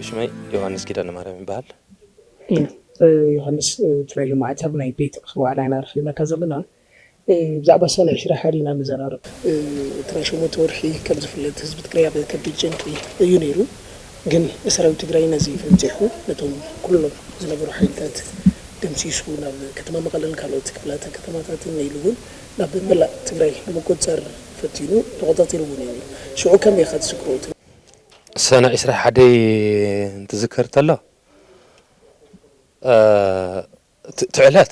اسمي يوحنس كده نمارم يبال يوحنس تريلو مع تبني بيت وعلى نعرف لما كذبنا زعبا سنة عشرة حالينا مزرار تراشو متورحي كبز في الهزب تقريبا بكبير جنكي يونيرو جن إسرائيل تقرأي نزيف نتيحو نتهم كلهم زنبرو حيلتات تمسيسو ناب كتما مقالن كالوت كبلاتا كتما تاتن يلون ناب ملا تقرأي نمكو تسار فتينو تغطات يلون يعني شو كم يخد سكروت سنة إسرائيل حدي تذكرت الله تعلات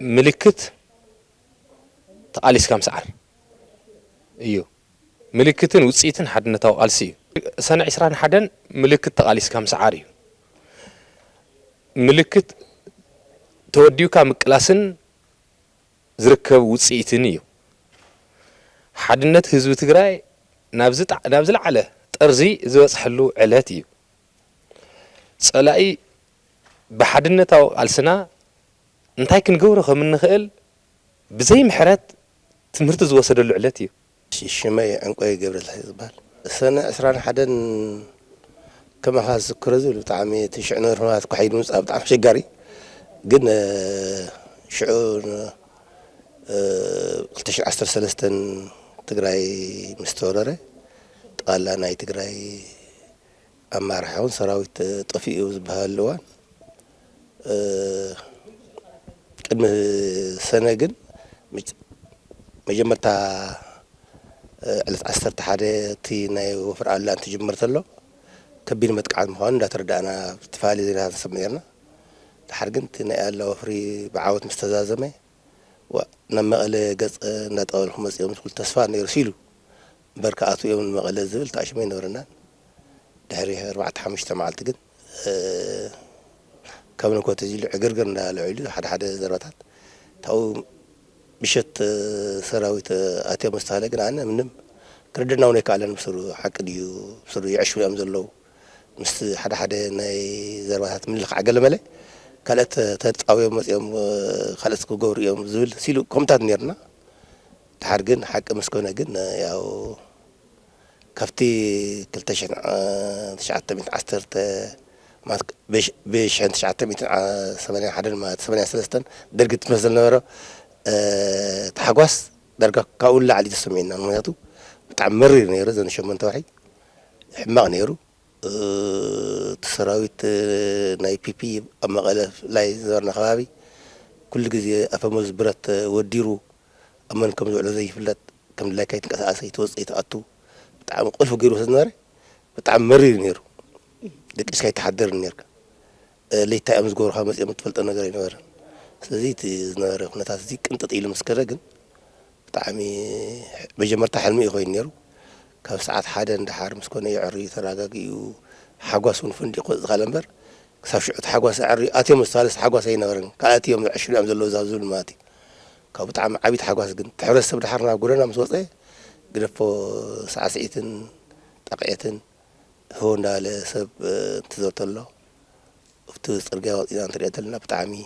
ملكت تقاليس كام سعر ايو ملكتن وصيتن حدنا تو قالسي سنة 20 حدن ملكت تقاليس كام سعر ايو ملكت توديو كام كلاسن زركب وصيتن ايو حدنت حزب تግራይ نابزل على طرزي زوصحلو علات ايو صلاي بحدنتاو قالسنا እንታይ ክንገብሮ ከም እንኽእል ብዘይ ምሕረት ትምህርቲ ዝወሰደሉ ዕለት እዩ ሽመይ ዕንቆይ ገብረልህ ዝበሃል ሰነ 21 كما خاص كرزو بتاعم تشعنو رمات كحيد مصاب بتاع شجاري ግን شعور قلتش 13 ትግራይ مستورره طالا ናይ ትግራይ ኣማራሓውን ሰራዊት ጠፊኡ ዝበሃልዋን ቅድሚ ሰነ ግን መጀመርታ ዕለት 11 እቲ ናይ ወፍር ኣላ እንትጅምር ተሎ ከቢድ መጥቃዕት ምዃኑ እንዳተረዳእና ብትፋሊ ዜና ሰምዕና ድሓር ግን እቲ ናይ ኣላ ወፍሪ ብዓወት ምስተዛዘመ ናብ መቐለ ገጽ እንዳጠወልኩ መፅኦም ዝኩል ተስፋ ነይሩ ሲሉ በርካኣቱ እዮም መቐለ ዝብል ተኣሽመ ይነበረና ድሕሪ 4-5 መዓልቲ ግን كم نكوت زيلو عقرقرنا لعيلو حد زربات تاو بشت سراويت أتيا مستهلكنا عنا منهم كردنا ونيك على نبصرو حق ديو بصرو يعيشوا يامزلو مست حد ناي زربات من العقل ملء كانت تتقوي يوم خلص كوجور يوم زول سيلو كمتات نيرنا تحرقن حق مسكونا جن ياو كفتي كلتشن تشعت من عسترت ما بيش عند شعتة 8 ما 8 درجة مثل نورة تحقوس درجة كأول على تسمعنا نياتو تعمري نيرو زين شو من توعي حماق نيرو تسراويت ناي بي أما قال لا زارنا خبابي كل جزء أفهموز برات وديرو أما نكمل على زي فلات كم لا كيت كأساسي توصي تأتو بتعمل قلف وجيرو سناري بتعمري نيرو دك إيش كي تحضر النيرك ليه تأمز جور خامس يوم تفلت أنا جري نور سزيت نور نتاس زيك أنت تقيل مسكرة طعمي بجمرت حلمي خوي نيرو كاب ساعات حدا عند حار مسكوني يعري تراجعي وحجوس ونفندي قز غلمبر كسب شعت حجوس عري أتيم الثالث حجوس هي نورن كأتي يوم 20 أمز اللو زازول ماتي كاب طعم عبيد حجوس جن تحرس سبت حرنا قرنا مسوسة قرفوا ساعة ساعتين تقعيتين هون على سب تزورت الله وفتوس أرجع إذا أنت رأيت لنا بتعمي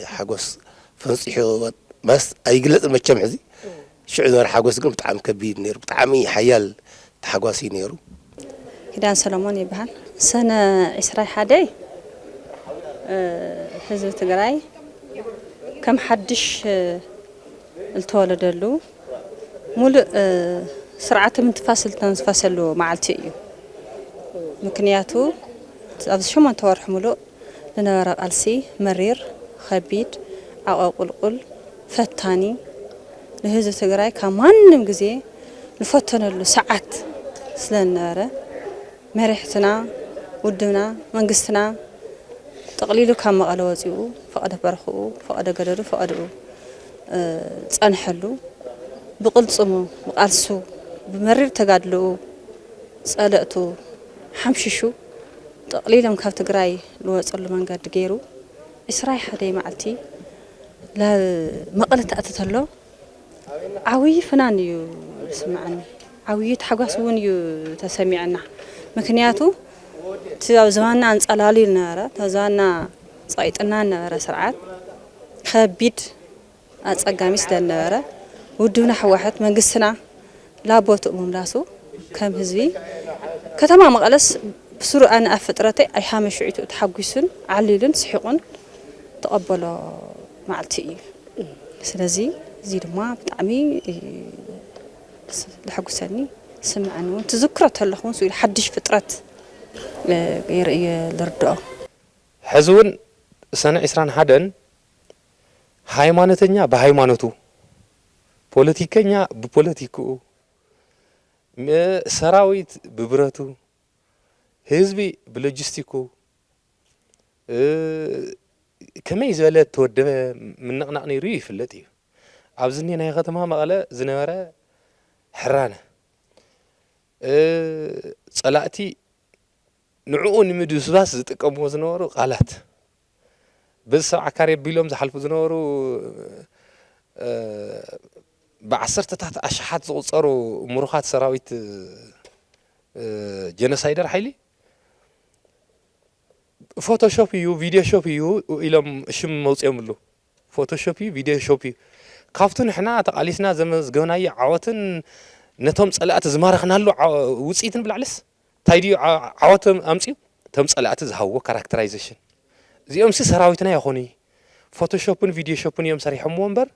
حجوس فنصيحه بس أي قلة المجتمع زي شو عذر حجوس قلنا بتعم كبير نير بتعمي حيال تحجوسي نيرو كده سلامون يبهان سنة إسرائيل حدي حزب تجراي كم حدش التولد له مول سرعة من تفاصل معلتي مكنياتو أبز شو ما تورح ملو لنا رأسي مرير خبيد أو قلقل فتاني لهذا تجراي كمان نمجزي نفتنا له ساعات سلنا مريحتنا ودنا منقصنا تقليله كم قالوزيو فقد برخو فقد قدرو فقدو صنحلو بقلصمو بقالسو بمرير تقادلو صلأتو حمششو تقليلا كاف تقراي لو صلو منقاد غيرو اسراي حدي معلتي لا مقلت اتتلو عوي فنان يو سمعني عوي تحقاس ون يو تسمعنا مكنياتو تزاو زماننا انصلالي ناره تزانا صايطنا ناره سرعات خبيد اصقامي سدناره ودونا حواحت منقسنا لا بوتو مملاسو كم هزبي ከተማ መቐለስ بسرعة أنا أفترتي أي حامش عيتو تحقيسن عليلن سحقن تقبل معلتي سلازي زيد ما بتعمي لحقوسني سمعنو تذكرت هالخون سوي حدش فترات غير لردو حزون سنة إسران حدن ሃይማኖተኛ በሃይማኖቱ ፖለቲከኛ በፖለቲኩ ሰራዊት በብረቱ ህዝቢ በሎጂስቲኩ ከመይ ዝበለ ተወደበ ምንቅናቅ ነይሩ ይፍለጥ እዩ ኣብዝኒ ናይ ከተማ መቐለ ዝነበረ ሕራነ ጸላእቲ ንዕኡ ንምድስባስ ዝጥቀምዎ ዝነበሩ ቃላት በሰብ ዓካር የቢሎም ዝሓልፉ ዝነበሩ ብዓሰርተታት ኣሽሓት ዝቁፀሩ ሙሩኻት ሰራዊት ጀኖሳይደር ሓይሊ ፎቶሾፕ እዩ ቪድዮ ሾፕ እዩ ኢሎም ሽም መውፅኦም ፎቶሾፕ እዩ ቪድዮ ሾፕ እዩ ካብቱ ንሕና ተቃሊስና ዘመዝገብናዮ ዓወትን ነቶም ጸላእቲ ዝማረኽናሉ ውፅኢትን ብላዕልስ እንታይ ድዩ ዓወቶም ኣምፅኡ እቶም ጸላእቲ ዝሃብዎ ካራክተራይዜሽን እዚኦም ሰራዊትና ይኾኑ ፎቶሾፕን ቪድዮ ሾፕን እዮም ሰሪሖምዎ እምበር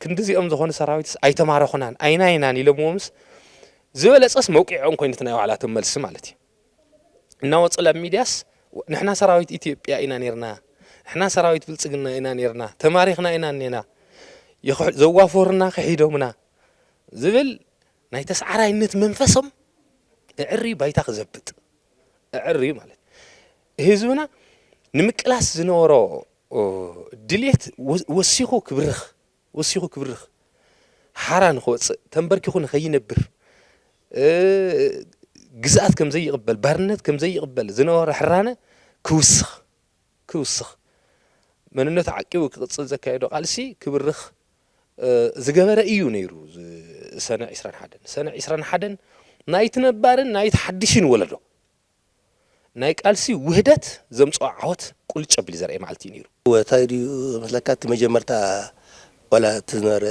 ክንዲዚኦም ዝኾኑ ሰራዊትስ ኣይተማረኹናን ኣይናይናን ኢሎምዎምስ ዝበለፀስ መውቂዖም ኮይነት ናይ ባዕላቶም መልሲ ማለት እዩ እናወፅላ ሚድያስ ንሕና ሰራዊት ኢትዮጵያ ኢና ነርና ንሕና ሰራዊት ብልጽግና ኢና ነርና ተማሪኽና ኢና ነና ዘዋፈሩና ከሒዶምና ዝብል ናይ ተስዓራይነት መንፈሶም እዕሪ ባይታ ክዘብጥ እዕሪ ማለት ህዝብና ንምቅላስ ዝነበሮ ድሌት ወሲኹ ክብርኽ ሓራን ክወፅእ ተንበርኪኹ ንኸይነብር ግዝኣት ከም ዘይቕበል ባርነት ከም ዘይቕበል ዝነበረ ሕራነ ክውስኽ መንነቱ ዓቂቡ ክቕፅል ዘካየዶ ቃልሲ ክብርኽ ዝገበረ እዩ ነይሩ ሰነ 21 ናይቲ ነባርን ናይቲ ሓድሽን ወለዶ ናይ ቃልሲ ውህደት ዘምጽኦ ዓወት ቁልጭ ብል ዘርአይ ማልቲ ነይሩ ወታይ ድዩ መስለካት መጀመርታ ወላ ትዝነረ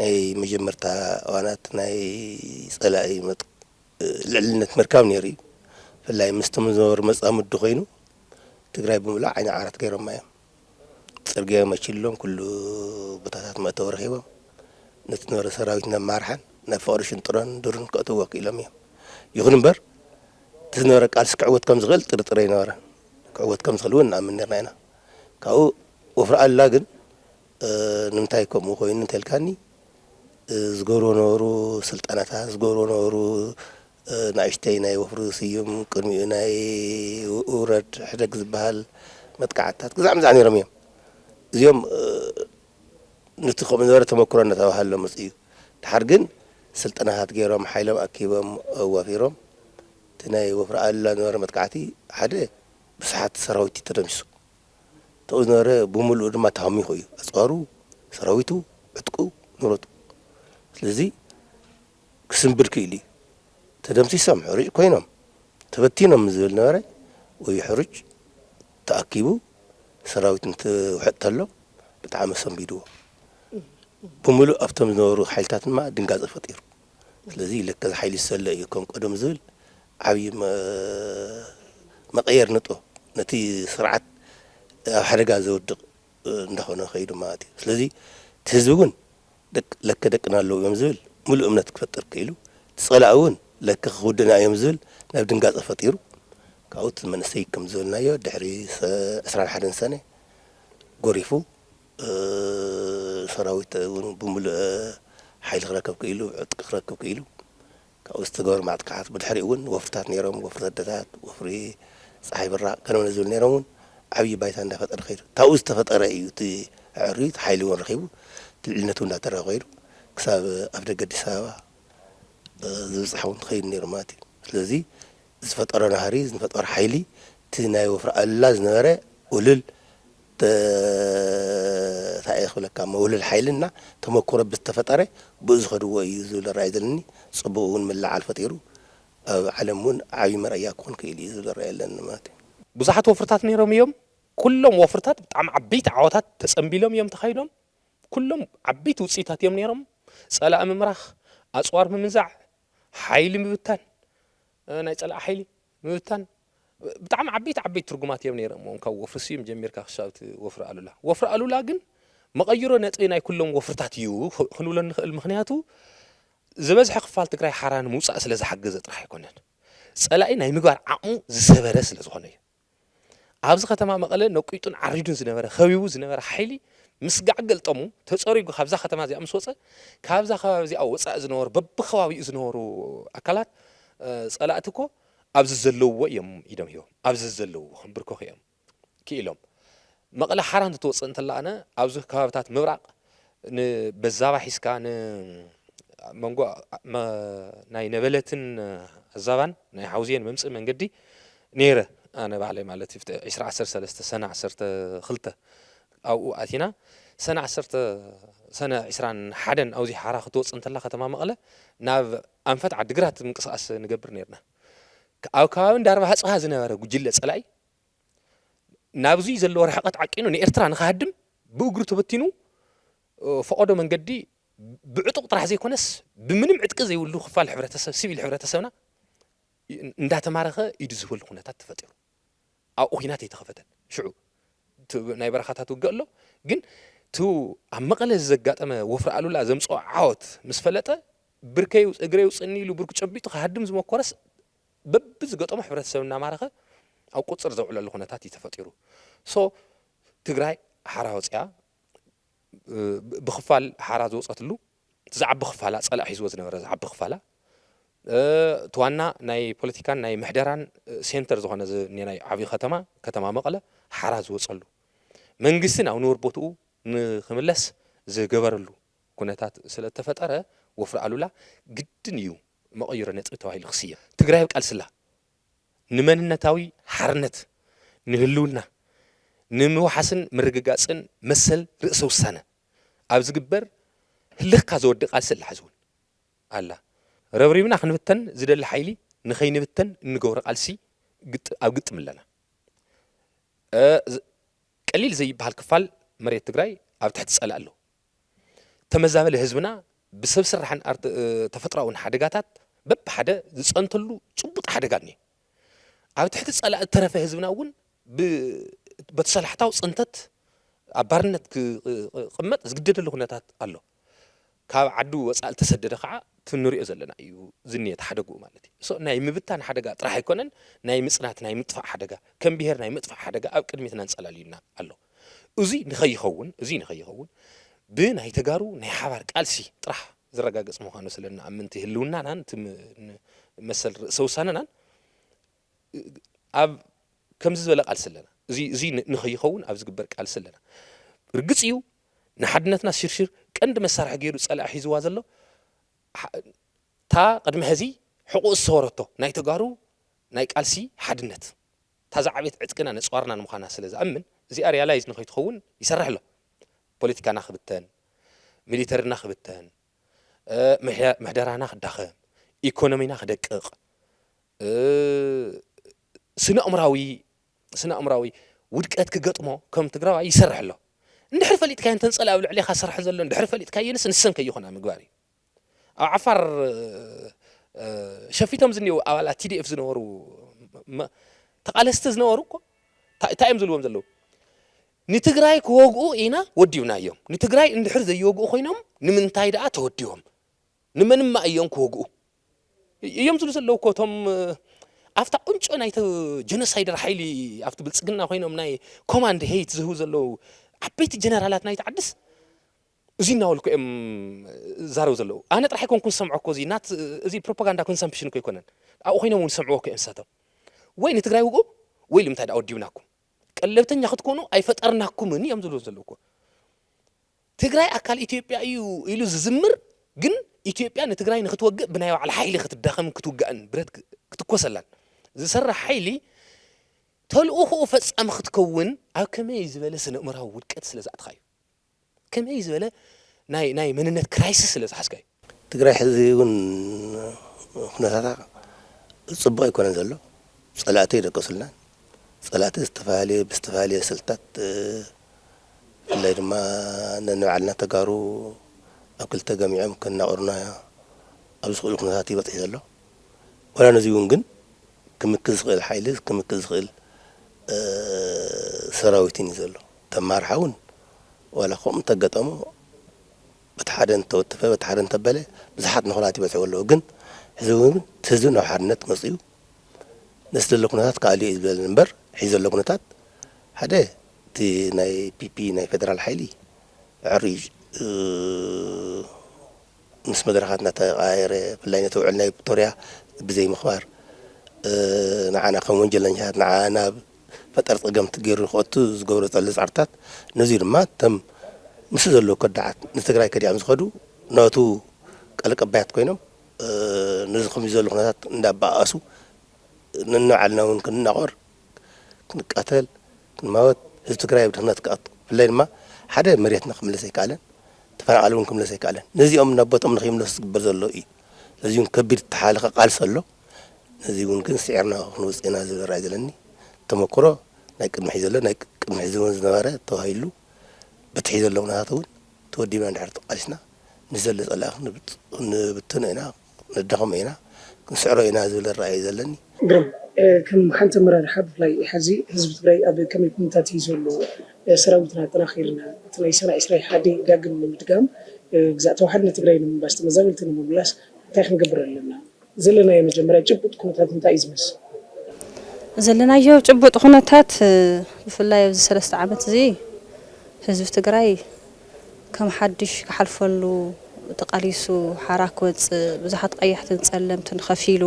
ኣይ መጀመርታ ዋናት ናይ ጸላኢ ልዕልነት መርካብ ነይሩ ፍላይ ምስተም ዝነበሩ መጻምዱ ኮይኑ ትግራይ ብምሉእ ዓይኒ ዓራት ገይሮም እዮም ጽርግያ መችሎም ኩሉ ቦታታት መእተው ረኺቦም ነቲ ነበረ ሰራዊት ነማርሓን ናብ ፍቅሪ ሽንጥሮን ዱርን ከእትዎ ክኢሎም እዮም ይኹን እምበር تزنور قال سكعوت كم زغل ترطري نورا كعوت كم زغلون نأمن نرنا كاو وفر الله جن نمتايكم وخوين نتلكاني زغورو نورو سلطنتها زغورو نورو نعيشتينا وفرو سيوم كرمينا ورد حدق زبال متقعتات زعم زعني رميم زيوم نتخو من دورة تمكرنا نتوهل مسيو تحرقن سلطنات غيرهم حيلهم أكيبهم وفيرهم تناي وفر الله نور متقعتي حدا بسحات سراويتي تدمسو تقول نور بوملو ما تهمي خوي أصغرو سراويتو عتقو نورتو ስለዚህ ክስምብል ክኢሊ ተደምሲሶም ሕሩጭ ኮይኖም ተበቲኖም ዝብል ነበረ ወይ ሕሩጭ ተኣኪቡ ሰራዊት እንትውሕጥ ተሎ ብጣዕሚ ሰንቢድዎ ብምሉእ ኣብቶም ዝነበሩ ሓይልታት ድማ ድንጋፀ ፈጢሩ ስለዚ ለከ ሓይሊ ዝሰለ እዩ ከም ቀደም ዝብል ዓብዪ መቐየር ንጦ ነቲ ስርዓት ኣብ ሓደጋ ዘውድቕ እንዳኾነ ኸይዱ ማለት እዩ ስለዚ እቲ ህዝቢ እውን لك دقنا له يوم زول ملء أمنت كفتر كيلو تصلعون لك خودنا يوم زول نبدأ نقاط فطيرو كأوت من سيكم زولنا يو دحري أسرع حد سنة قريفو سراويت بملء حيل ركب كيلو عتق ركب كيلو كأوت تجار مع تقعد بدحري ون وفرتات نيرهم وفرتات دتات وفري صاحب الرا كانوا نزول نيرهم عبي بيت عنده فترة خير تأوت تفترة أيو تي عريت حيل ورخيبو تلعنتو ناترا غيرو كساب أفدق الدسابة زبصحون خير نيرماتي لذي زفتقر نهاري زفتقر حيلي تناي وفر الله زنارة ولل تايخ لك كما ولل حيلنا تمكر بالتفترة بزخدوا يزول الرايدلني صبون من العال فتيرو علمون عايمر يكون كيلي يزول الرايدلن ماتي بزحت وفرتات نيرم يوم كلهم وفرتات بتعم عبيت عواتات تسأمبيلهم يوم تخيلهم كلهم عبيت وصيتات يوم نيرم سألا ممرخ أصوار ممزع حيل مبتان ናይ ፀላእ ሓይሊ ምብታን ብጣዕሚ ዓበይቲ ትርጉማት እዮም ነይሮም ካብ ወፍሪ ስዩም ጀሚርካ ክሳብቲ ወፍሪ ኣሉላ ግን መቐይሮ ነጥቢ ናይ ኩሎም ወፍርታት እዩ ክንብሎ ንኽእል ምክንያቱ ዝበዝሐ ክፋል ትግራይ ሓራ ንምውፃእ ስለ ዝሓገዘ ጥራሕ ኣይኮነን ፀላኢ ናይ ምግባር ዓቕሙ ዝሰበረ ስለ ዝኾነ እዩ ኣብዚ ከተማ መቐለ ነቂጡን ዓሪዱን ዝነበረ ኸቢቡ ዝነበረ ሓይሊ ምስ ጋዕገልጠሙ ተፀሪጉ ካብዛ ከተማ እዚኣ ምስ ወፀ ካብዛ ከባቢ እዚኣ ወፃእ ዝነበሩ በብኸባቢኡ ዝነበሩ ኣካላት ፀላእቲ እኮ ኣብዚ ዘለውዎ እዮም ኢዶም ሂቦም ኣብዚ ዘለውዎ ክንብርኮ እዮም ክኢሎም መቐለ ሓራ እንትትወፅእ እንተለኣነ ኣብዚ ከባቢታት ምብራቕ ንበዛባ ሒዝካ መንጎ ናይ ነበለትን ኣዛባን ናይ ሓውዝየን መምፅእ መንገዲ ነይረ ኣነ ባዕለይ ማለት እዩ 2013 ሰነ 12 ኣብኡ ኣቲና ሰነ 10 ሰነ 21 ኣብዚ ሓራ ክትወፅእ እንተላ ከተማ መቐለ ናብ ኣንፈት ዓዲግራት ምንቅስቃስ ንገብር ነርና ኣብ ከባቢ እንዳርባ ሃፅሃ ዝነበረ ጉጅለ ፀላኢ ናብዚ ዘለዎ ርሕቀት ዓቂኑ ንኤርትራ ንኽሃድም ብእግሩ ተበቲኑ ፈቐዶ መንገዲ ብዕጡቕ ጥራሕ ዘይኮነስ ብምንም ዕጥቂ ዘይብሉ ክፋል ሕብረተሰብ ሲቪል ሕብረተሰብና እንዳተማረኸ ኢዱ ዝህበሉ ኩነታት ተፈጢሩ ኣብኡ ኩናት ኣይተኸፈተን ሽዑ ናይ በረኻታት ውግእ ኣሎ ግን ቱ ኣብ መቐለ ዘጋጠመ ወፍሪ ኣሉላ ዘምፅኦ ዓወት ምስ ፈለጠ ብርከይ እግረይ ውፅኒ ኢሉ ብርኩ ጨቢጡ ክሃድም ዝመኮረስ በቢ ዝገጠሞ ሕብረተሰብ እናማረኸ ኣብ ቁፅር ዘውዕለሉ ኩነታት እዩ ተፈጢሩ ሶ ትግራይ ሓራ ወፅያ ብኽፋል ሓራ ዝወፀትሉ ዝዓቢ ክፋላ ፀላእ ሒዝዎ ዝነበረ ዝዓቢ ክፋላ ትዋና ናይ ፖለቲካን ናይ ምሕደራን ሴንተር ዝኾነ ናይ ዓብዪ ከተማ መቐለ ሓራ ዝወፀሉ መንግስቲ ናብ ንቡር ቦትኡ ንክምለስ ዝገበረሉ ኩነታት ስለ ተፈጠረ ወፍሪ ኣሉላ ግድን እዩ መቐይሮ ነጥቢ ተባሂሉ ክስየም ትግራይ ቃልስላ ንመንነታዊ ሓርነት ንህልውና ንምውሓስን ምርግጋፅን መሰል ርእሰ ውሳነ ኣብ ዝግበር ህልኽካ ዘወድቕ ቃልሲ ኣላ ሕዚ እውን ኣላ ረብሪብና ክንብተን ዝደሊ ሓይሊ ንኸይንብተን እንገብሮ ቃልሲ ኣብ ግጥም ኣለና ቀሊል ዘይበሃል ክፋል መሬት ትግራይ ኣብ ትሕቲ ፀላእ ኣሎ ተመዛበለ ህዝብና ብሰብ ስራሕን ተፈጥሮኣውን ሓደጋታት በብሓደ ዝፀንተሉ ፅቡጥ ሓደጋ እኒአ ኣብ ትሕቲ ፀላእ እተረፈ ህዝብና እውን በተሰላሕታዊ ፅንተት ኣብ ባርነት ክቕመጥ ዝግደደሉ ኩነታት ኣሎ ካብ ዓዱ ወፃእ ዝተሰደደ ከዓ ትንሪኦ ዘለና እዩ ዝኒአ ሓደጉኡ ማለት እዩ ሶ ናይ ምብታን ሓደጋ ጥራሕ ኣይኮነን ናይ ምፅናት ናይ ምጥፋእ ሓደጋ ከም ብሄር ናይ ምጥፋእ ሓደጋ ኣብ ቅድሚትና እንፀላልዩና ኣሎ እዚ ንኸይኸውን ብናይ ተጋሩ ናይ ሓባር ቃልሲ ጥራሕ ዝረጋገፅ ምዃኑ ስለና ኣብ ምንቲ ህልውናናን መሰል ርእሰ ውሳነናን ኣብ ከምዚ ዝበለ ቃልሲ ኣለና እዚ ንኸይኸውን ኣብ ዝግበር ቃልሲ ኣለና ርግፅ እዩ ንሓድነትና ሽርሽር ቀንዲ መሳርሒ ገይሩ ፀላእ ሒዝዋ ዘሎ ታ ቅድሚ ሕዚ ሕቁቕ ዝሰወረቶ ናይ ተጋሩ ናይ ቃልሲ ሓድነት ታ ዝዓበየት ዕጥቅና ነፅዋርና ንምዃና ስለ ዝኣምን እዚኣ ሪያላይዝ ንኸይትኸውን ይሰርሕ ኣሎ ፖለቲካና ክብተን ሚሊተርና ክብተን ምሕደራና ክዳኸም ኢኮኖሚና ክደቅቕ ስነ ኣእምራዊ ውድቀት ክገጥሞ ከም ትግራዋይ ይሰርሕ ኣሎ እንድሕር ፈሊጥካ እንተን ፀላእ ኣብ ልዕሊኻ ዝሰርሕ ዘሎ እንድሕር ፈሊጥካ የንስ ንሰን ከይኾና ምግባር እዩ ኣብ ዓፋር ሸፊቶም ዝኒአው ኣባላት ቲዲኤፍ ዝነበሩ ተቃለስቲ ዝነበሩ እኮ እንታይ እዮም ዝብልዎም ዘለዉ ንትግራይ ክወግኡ ኢና ወዲውና እዮም ንትግራይ እንድሕር ዘይወግኡ ኮይኖም ንምንታይ ደኣ ተወዲዎም ንመንማ እዮም ክወግኡ እዮም ዝብሉ ዘለዉ እኮ እቶም ኣብታ ቁንጮ ናይቲ ጀኖሳይደር ሓይሊ ኣብቲ ብልፅግና ኮይኖም ናይ ኮማንድ ሄይት ዝህቡ ዘለዉ ዓበይቲ ጀነራላት ናይቲ ዓድስ እዚ እናበልኩ እዮም ዛረቡ ዘለዉ ኣነ ጥራሕ ኣይኮንኩን ዝሰምዖ እኮ እዚ ፕሮፓጋንዳ ኮንሰምፕሽን እኮ ኣይኮነን ኣብኡ ኮይኖም እውን ዝሰምዕዎ እኮ እዮም ንሳቶም ወይ ንትግራይ ውግኡ ወይ ንምንታይ ደኣ ወዲውናኩም ቀለብተኛ ክትኮኑ ኣይፈጠርናኩምን እዮም ዝብሉ ዘለዉ እኮ ትግራይ ኣካል ኢትዮጵያ እዩ ኢሉ ዝዝምር ግን ኢትዮጵያ ንትግራይ ንክትወግእ ብናይ ባዕላ ሓይሊ ክትዳኸም ክትውጋእን ብረት ክትኮሰላን ዝሰርሕ ሓይሊ ተልእኹኡ ፈጻሚ ክትከውን ኣብ ከመይ ዝበለ ስነ ኣእምራዊ ውድቀት ስለ ዝኣትኻ እዩ ከመይ ዝበለ ናይ መንነት ክራይሲስ ስለ ዝሓዝካ እዩ ትግራይ ሕዚ እውን ኩነታታ ፅቡቅ ኣይኮነን ዘሎ ፀላእቲ ይደቀሱልናን ፀላእቲ ብዝተፈላለየ ስልትታት ብፍላይ ድማ ነንባዕልና ተጋሩ ኣብ ክልተ ገሚዖም ከናቑሩና ኣብ ዝኽእሉ ኩነታት ይበፅሕ ዘሎ ወላ ነዚ እውን ግን ክምክዝ ዝኽእል ሓይሊ ክምክዝ ዝኽእል ሰራዊትን እዩ ዘሎ ተማርሓውን ወላ ከምኡ ተገጠሞ በቲ ሓደ እንተወትፈ በቲ ሓደ እንተበለ ብዙሓት ንኹላት ይበፅሑ ኣለዉ ግን ሕዚ እውን ህዝቢ ናብ ሓድነት መፅኡ ነቲ ዘሎ ኩነታት ካልእ እዩ ዝብለል እምበር ሒዙ ዘሎ ኩነታት ሓደ እቲ ናይ ፒፒ ናይ ፌደራል ሓይሊ ዕሩይ ምስ መድረኻት እናተቃየረ ብፍላይ ነቲ ውዕል ናይ ፕሪቶርያ ብዘይ ምኽባር ንዓና ከም ወንጀለኛታት ንዓና ፈጠር ፀገምቲ ገይሩ ክወቱ ዝገብሮ ፀለ ፃዕርታት ነዚዩ ድማ እቶም ምስ ዘለዎ ከዳዓት ንትግራይ ከዲኦም ዝኸዱ ናቱ ቀለቀባያት ኮይኖም ነዚ ከምዚ ዘሎ ኩነታት እንዳባኣሱ ንባዕልና እውን ክንናቆር ክንቃተል ክንማወት ህዝቢ ትግራይ ብድኽነት ክኣቱ ብፍላይ ድማ ሓደ መሬትና ክምለስ ኣይከኣለን ተፈናቐለ እውን ክምለስ ኣይከኣለን ነዚኦም ናብ ቦቶም ንኸይምለሱ ዝግበር ዘሎ እዩ ነዚ እውን ከቢድ ተሓለኸ ቃልሲ ኣሎ ነዚ እውን ግን ስዒርና ክንወፅእ ኢና ዝብል ራእይ ዘለኒ ተመክሮ ናይ ቅድሚ ሒዙ ዘሎ ናይ ቅድሚ ሒዙ እውን ዝነበረ ተባሂሉ በቲ ሒዙ ዘሎ ኩነታት እውን ተወዲብና እንድሕር ተቃሊስና ንዘለ ፀላእ ክንብትኖ ኢና ነዳኸሞ ኢና ክንስዕሮ ኢና ዝብል ራእይ ዘለኒ ግርም ከም ሓንቲ ኣመራርሓ ብፍላይ ሕዚ ህዝቢ ትግራይ ኣብ ከመይ ኩነታት እዩ ዘሎ ሰራዊትና ኣጠናኺርና እቲ ናይ ሰናይ 21 ዳግም ንምድጋም ግዛእቲ ሓድነት ትግራይ ንምምባስ ተመዛበልቲ ንምምላስ እንታይ ክንገብር ኣለና ዘለናዮ መጀመርያ ጭቡጥ ኩነታት እንታይ እዩ ዝመስል ዘለናዮ ጭቡጥ ኩነታት ብፍላይ ኣብዚ 3 ዓመት እዚ ህዝቢ ትግራይ ከም ሓድሽ ክሓልፈሉ ተቃሊሱ ሓራ ክወፅእ ብዙሓት ቀያሕትን ፀለምትን ከፊሉ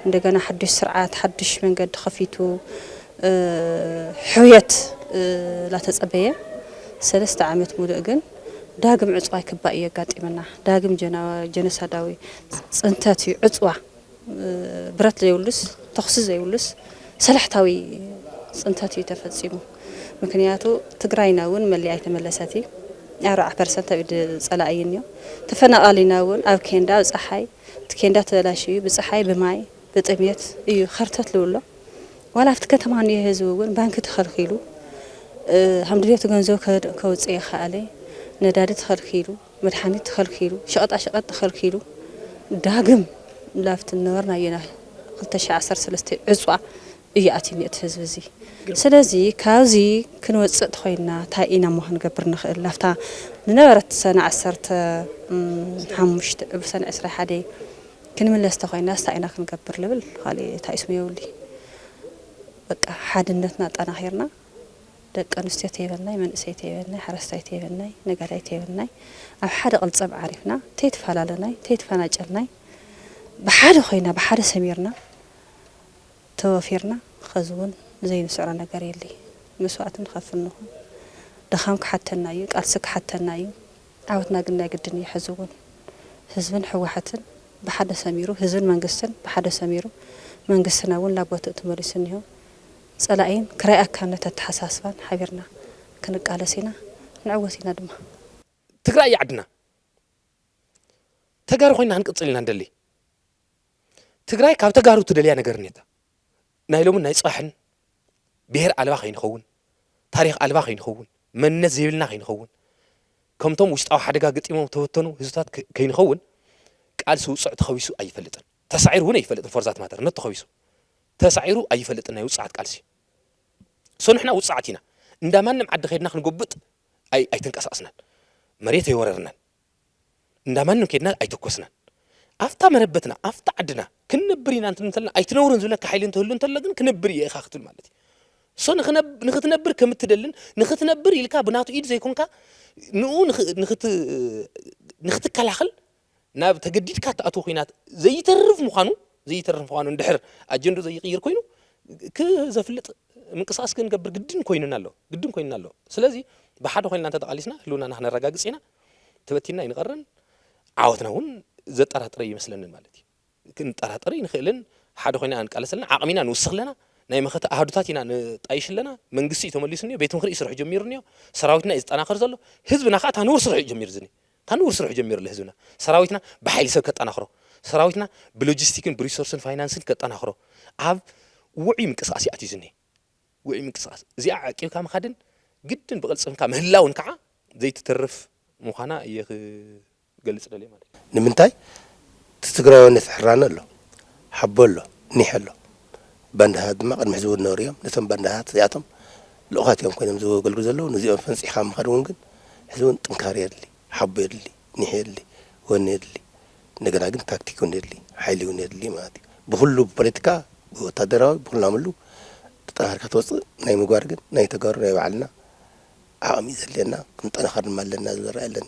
እንደገና ሓድሽ ስርዓት ሓድሽ መንገዲ ከፊቱ ሕውየት ላተፀበየ 3 ዓመት ሙሉእ ግን ዳግም ዕፅዋ ክባእ የጋጢመና ዳግም ጀነሳዳዊ ፅንተት እዩ ዕፅዋ ብረት ዘይውልስ ተኽሲ ዘይውልስ ሰላሕታዊ ፅንተት እዩ ተፈፂሙ ምክንያቱ ትግራይና እውን መለያ ኣይተመለሰት 40% ኣብ ፀላእ እዩ ተፈናቃሊና እውን ኣብ ኬንዳ ፀሓይ ኬንዳ ተላሽዩ ብፀሓይ ብማይ ብጥሜት እዩ ኸርተት ልብሎ ዋላ ኣብቲ ከተማ ንየ ህዝቢ እውን ባንኪ ተኸልኪሉ ሃምድልየቱ ገንዘብ ከውፅእ ይኸኣለ ነዳዲ ተኸልኪሉ መድሓኒት ተኸልኪሉ ሸቐጣሸቐጥ ተኸልኪሉ ዳግም ላፍቲ ነበርናየና 2013 ዕፅዋ እዩ ኣትዩ እቲ ህዝቢ እዚ ስለዚ ካብዚ ክንወፅእ ተኾይና እንታይ ኢና ሞ ክንገብር ንኽእል ላፍታ ንነበረት ሰነ 15 ብሰነ 21 ክንምለስ ተኾይና እንታይ ኢና ክንገብር ልብል ካልእ እንታይ እስሙ የብሊ በቃ ሓድነትና ኣጠናኺርና ደቂ ኣንስትዮ ተይበልናይ መንእሰይ ተይበልናይ ሓረስታይ ተይበልናይ ነጋዳይ ተይበልናይ ኣብ ሓደ ቅልፀም ዓሪፍና ተይተፈላለናይ ተይተፈናጨልናይ ብሓደ ኮይና ብሓደ ሰሚርና ተወፊርና خذ እውን ዘይንስዕሮ ነገር የለ መስዋዕት ንኸፍል ንኹን ድኻም ክሓተና እዩ ቃልሲ ክሓተና እዩ ዓወትና ግን ናይ ግድን እዩ ሕዚ እውን ህዝብን ሕወሓትን ብሓደ ሰሚሩ ህዝብን መንግስትን ብሓደ ሰሚሩ መንግስትና እውን ላቦቱ ተመሊሱ እንሆ ፀላእን ክራይ ኣካልነት ተሓሳስባን ሓቢርና ክንቃለስ ኢና ንዕወት ኢና ድማ ትግራይ ይዓድና ተጋሩ ኮይና ክንቅፅል ኢና እንደሊ ትግራይ ካብ ተጋሩ ትደልያ ነገር ነታ ናይ ሎምን ናይ ፅባሕን ብሄር ኣልባ ከይንኸውን ታሪክ ኣልባ ከይንኸውን መንነት ዘይብልና ከይንኸውን ከምቶም ውሽጣዊ ሓደጋ ገጢሞም ተወተኑ ህዝብታት ከይንኸውን ቃልሲ ውፅዕ ተኸቢሱ ኣይፈልጥን ተሳዒሩ እውን ኣይፈልጥን ፎርዛት ማተር ነት ተኸቢሱ ተሳዒሩ ኣይፈልጥን ናይ ውፅዓት ቃልሲ ሶንሕና ውፅዓት ኢና እንዳማንም ዓዲ ከይድና ክንጎብጥ ኣይተንቀሳቅስናን መሬት ኣይወረርናን እንዳማንም ከይድና ኣይተኮስናን ኣፍታ መረበትና ኣፍታ ዓድና ክንብር ኢና እንተልና ኣይትነብሩን ዝብለካ ሓይሊ እንትህሉ እንተሎ ግን ክንብር እየ ኢኻ ክትብል ማለት እዩ ሶ ንኽትነብር ከም እትደልን ንኽትነብር ኢልካ ብናቱ ኢድ ዘይኮንካ ንኡ ንኽትከላኸል ናብ ተገዲድካ ተኣትዎ ኩናት ዘይተርፍ ምዃኑ እንድሕር ኣጀንዱ ዘይቕይር ኮይኑ ክዘፍልጥ ምንቅስቃስ ክንገብር ግድን ኮይኑና ኣሎ ስለዚ ብሓደ ኮይንና ተጠቃሊስና ህልውናና ክነረጋግፅ ኢና ተበቲና ይንቐረን ዓወትና እውን ዘጠራጥረ ይመስለንን ማለት እዩ ክንጠራጥረ ይንኽእልን ሓደ ኮይና እንቃለሰልና ዓቕሚና ንውስኽ ለና ናይ መኸተ ኣሃዱታት ኢና ንጣይሽ ለና መንግስቲ ተመሊሱ እንዮ ቤት ምኽሪ ስራሕ ጀሚሩ እንዮ ሰራዊትና እዩ ዝጠናኸር ዘሎ ህዝብና ከዓ ታንውር ስራሕ ጀሚሩ ዝኒ ታንውር ስራሕ ጀሚሩ ለህዝብና ሰራዊትና ብሓይሊ ሰብ ከጠናኽሮ ሰራዊትና ብሎጂስቲክን ብሪሶርስን ፋይናንስን ከጠናኽሮ ኣብ ውዑይ ምንቅስቃስ ይኣትዩ ዝኒ ውዑይ ምንቅስቃስ እዚኣ ዓቂብካ ምኻድን ግድን ብቕልፅምካ ምህላውን ከዓ ዘይትተርፍ ምዃና እየ ክገልፅ ደልየ ማለት እዩ ንምንታይ ትግራይነት ሕራነ ኣሎ ሓቦ ኣሎ ኒሕ ኣሎ ባንዳሃት ድማ ቅድሚ ሕዚ እውን ነርዮም ነቶም ባንዳሃት እዚኣቶም ልኡኻት እዮም ኮይኖም ዘገልግሉ ዘለዉ ነዚኦም ፈንፂኻ ምኻድ እውን ግን ሕዚ እውን ጥንካሬ የድሊ ሓቦ የድሊ ኒሕ የድሊ ወኒ የድሊ እንደገና ግን ታክቲክ እውን የድሊ ሓይሊ እውን የድሊ ማለት እዩ ብኩሉ ፖለቲካ ወታደራዊ ብኩልናምሉ ተጠናክርካ ትወፅእ ናይ ምግባር ግን ናይ ተጋሩ ናይ ባዕልና ዓቕሚ ዘድልየና ክንጠናኸር ድማ ኣለና ዝረአ ኣለኒ